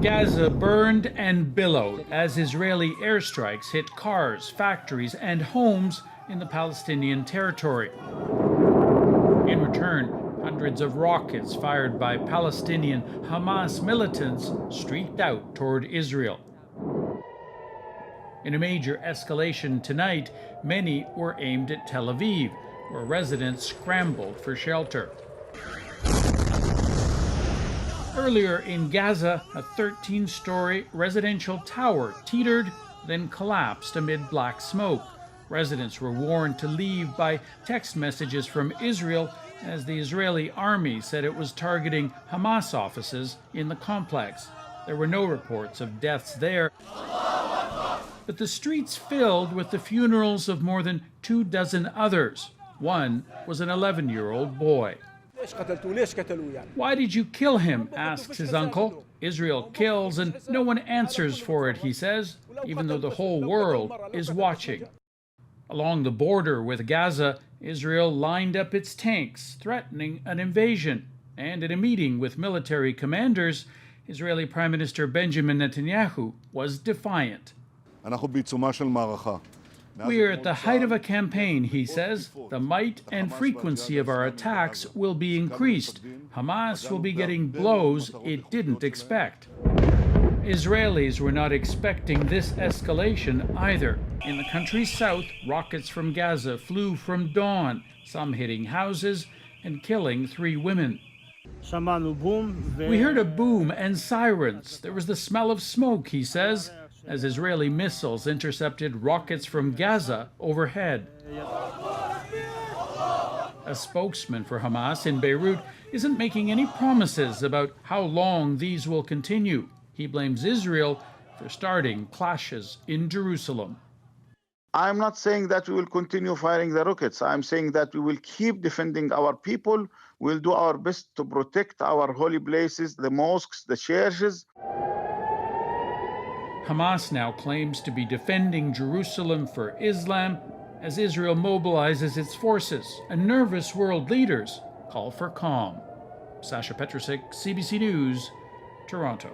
Gaza burned and billowed as Israeli airstrikes hit cars, factories, and homes in the Palestinian territory. In return, hundreds of rockets fired by Palestinian Hamas militants streaked out toward Israel. In a major escalation tonight, many were aimed at Tel Aviv, where residents scrambled for shelter. Earlier in Gaza, a 13-story residential tower teetered, then collapsed amid black smoke. Residents were warned to leave by text messages from Israel as the Israeli army said it was targeting Hamas offices in the complex. There were no reports of deaths there, but the streets filled with the funerals of more than 24 others. One was an 11-year-old boy. Why did you kill him? Asks his uncle. Israel kills and no one answers for it, he says, even though the whole world is watching. Along the border with Gaza, Israel lined up its tanks, threatening an invasion. And in a meeting with military commanders, Israeli Prime Minister Benjamin Netanyahu was defiant. We are at the height of a campaign, he says. The might and frequency of our attacks will be increased. Hamas will be getting blows it didn't expect. Israelis were not expecting this escalation either. In the country's south, rockets from Gaza flew from dawn, some hitting houses and killing 3 women. We heard a boom and sirens. There was the smell of smoke, he says, as Israeli missiles intercepted rockets from Gaza overhead. A spokesman for Hamas in Beirut isn't making any promises about how long these will continue. He blames Israel for starting clashes in Jerusalem. I'm not saying that we will continue firing the rockets. I'm saying that we will keep defending our people. We'll do our best to protect our holy places, the mosques, the churches. Hamas now claims to be defending Jerusalem for Islam as Israel mobilizes its forces, and nervous world leaders call for calm. Sasha Petrusik, CBC News, Toronto.